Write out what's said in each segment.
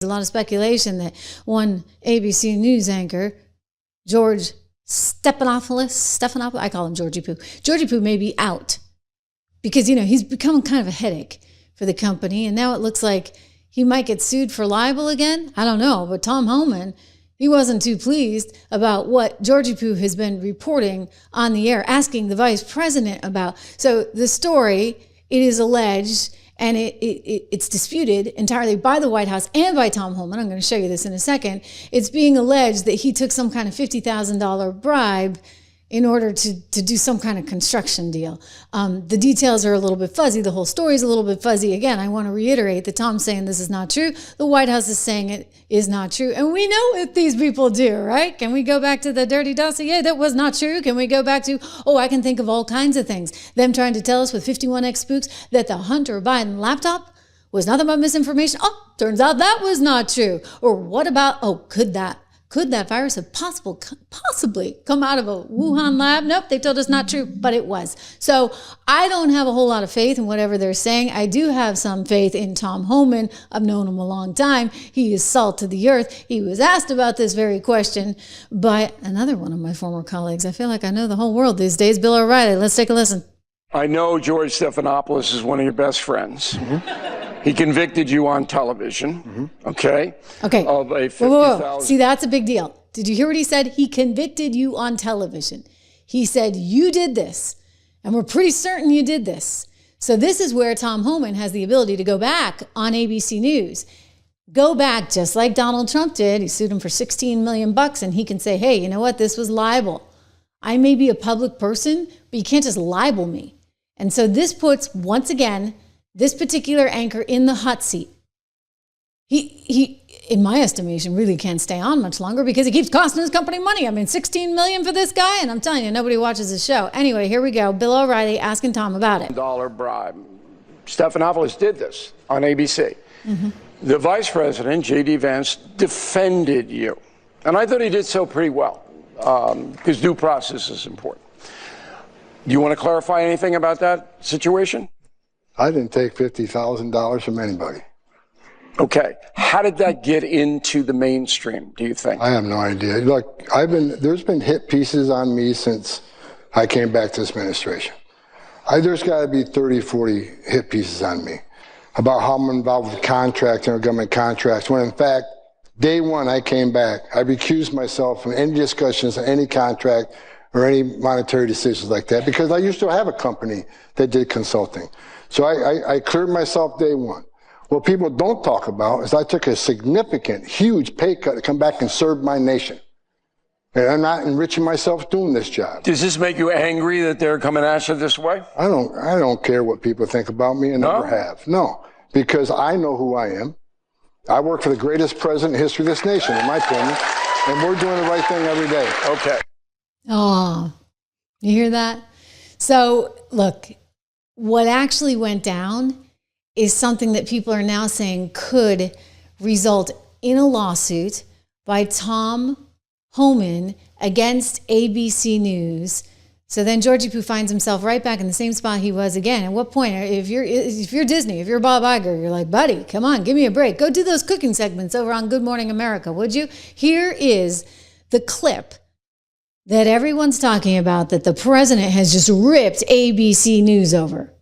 A lot of speculation that one ABC News anchor, George Stephanopoulos, I call him Georgie Poo. Georgie Poo may be out because, he's become kind of a headache for the company. And now it looks like he might get sued for libel again. I don't know. But Tom Homan, he wasn't too pleased about what Georgie Poo has been reporting on the air, asking the vice president about. So the story, it is alleged, and it's disputed entirely by the White House and by Tom Homan. I'm going to show you this in a second. It's being alleged that he took some kind of $50,000 bribe in order to do some kind of construction deal. The details are a little bit fuzzy. The whole story is a little bit fuzzy. Again, I want to reiterate that Tom's saying this is not true. The White House is saying it is not true. And we know what these people do, right? Can we go back to the dirty dossier? That was not true. Can we go back to, I can think of all kinds of things. Them trying to tell us with 51X spooks that the Hunter Biden laptop was nothing but misinformation. Turns out that was not true. Or what about, could that virus have possibly come out of a Wuhan lab? Nope, they told us not true, but it was. So I don't have a whole lot of faith in whatever they're saying. I do have some faith in Tom Homan. I've known him a long time. He is salt to the earth. He was asked about this very question by another one of my former colleagues. I feel like I know the whole world these days. Bill O'Reilly, let's take a listen. I know George Stephanopoulos is one of your best friends. Mm-hmm. He convicted you on television, okay? Okay. Of a $50,000. See, that's a big deal. Did you hear what he said? He convicted you on television. He said, you did this, and we're pretty certain you did this. So this is where Tom Homan has the ability to go back on ABC News. Go back just like Donald Trump did. He sued him for $16 million, and he can say, hey, you know what? This was libel. I may be a public person, but you can't just libel me. And so this puts, once again, this particular anchor in the hot seat. He, in my estimation, really can't stay on much longer because he keeps costing his company money. I mean, $16 million for this guy, and I'm telling you, nobody watches his show. Anyway, here we go. Bill O'Reilly asking Tom about it. Dollar bribe. Stephanopoulos did this on ABC. Mm-hmm. The vice president, J.D. Vance, defended you. And I thought he did so pretty well because due process is important. Do you want to clarify anything about that situation? I didn't take $50,000 from anybody. Okay. How did that get into the mainstream, do you think? I have no idea. Look, there's been hit pieces on me since I came back to this administration. There's got to be 30, 40 hit pieces on me about how I'm involved with contracting or government contracts, when in fact, day one I came back, I recused myself from any discussions on any contract or any monetary decisions like that because I used to have a company that did consulting. So I cleared myself day one. What people don't talk about is I took a significant, huge pay cut to come back and serve my nation. And I'm not enriching myself doing this job. Does this make you angry that they're coming at you this way? I don't care what people think about me and never have. No, because I know who I am. I work for the greatest president in the history of this nation, in my opinion, and we're doing the right thing every day. Okay. Oh, you hear that? So look, what actually went down is something that people are now saying could result in a lawsuit by Tom Homan against ABC News. So then Georgie Poo finds himself right back in the same spot he was again. At what point, if you're Disney, if you're Bob Iger, you're like, buddy, come on, give me a break. Go do those cooking segments over on Good Morning America, would you? Here is the clip that everyone's talking about that the president has just ripped ABC News over.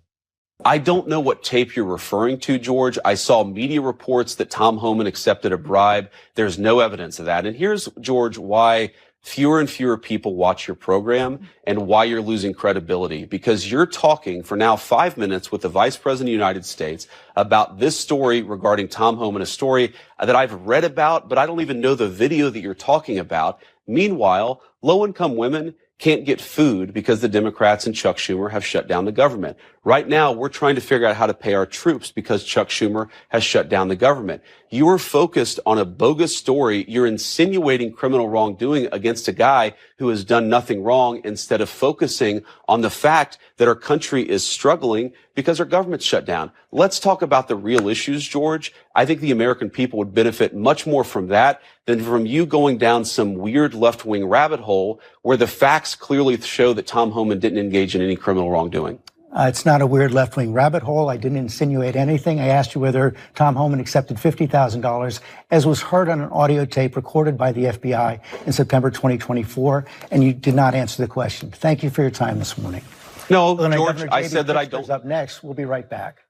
I don't know what tape you're referring to, George. I saw media reports that Tom Homan accepted a bribe. There's no evidence of that. And here's, George, why fewer and fewer people watch your program and why you're losing credibility. Because you're talking for now 5 minutes with the Vice President of the United States about this story regarding Tom Homan, a story that I've read about, but I don't even know the video that you're talking about. Meanwhile, low-income women can't get food because the Democrats and Chuck Schumer have shut down the government. Right now, we're trying to figure out how to pay our troops because Chuck Schumer has shut down the government. You are focused on a bogus story. You're insinuating criminal wrongdoing against a guy who has done nothing wrong instead of focusing on the fact that our country is struggling because our government's shut down. Let's talk about the real issues, George. I think the American people would benefit much more from that than from you going down some weird left-wing rabbit hole where the facts clearly show that Tom Homan didn't engage in any criminal wrongdoing. It's not a weird left-wing rabbit hole. I didn't insinuate anything. I asked you whether Tom Homan accepted $50,000, as was heard on an audio tape recorded by the FBI in September 2024, and you did not answer the question. Thank you for your time this morning. No, Well, George, I said that I don't. Up next, we'll be right back.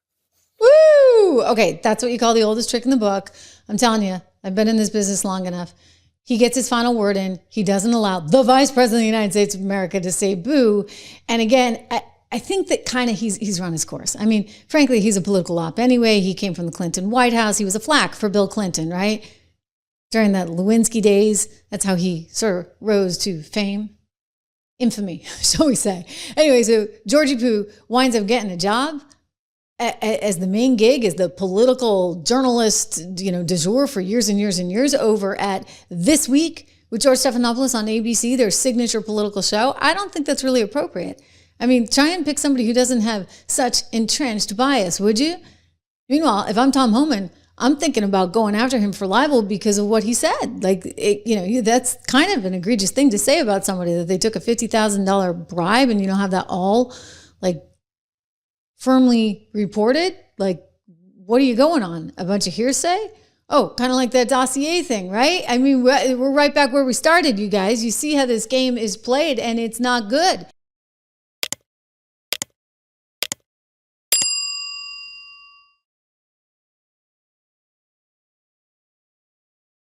Woo! Okay, that's what you call the oldest trick in the book. I'm telling you, I've been in this business long enough. He gets his final word in. He doesn't allow the Vice President of the United States of America to say boo. And again, I think that kind of he's run his course. I mean, frankly, he's a political op anyway. He came from the Clinton White House. He was a flack for Bill Clinton, right? During the Lewinsky days, that's how he sort of rose to fame. Infamy, shall we say. Anyway, so Georgie Poo winds up getting a job as the main gig, as the political journalist, du jour for years and years and years over at This Week with George Stephanopoulos on ABC, their signature political show. I don't think that's really appropriate. I mean, try and pick somebody who doesn't have such entrenched bias, would you? Meanwhile, if I'm Tom Homan, I'm thinking about going after him for libel because of what he said. That's kind of an egregious thing to say about somebody, that they took a $50,000 bribe and you don't have that all firmly reported. What are you going on? A bunch of hearsay? Oh, kind of like that dossier thing, right? I mean, we're right back where we started, you guys. You see how this game is played, and it's not good.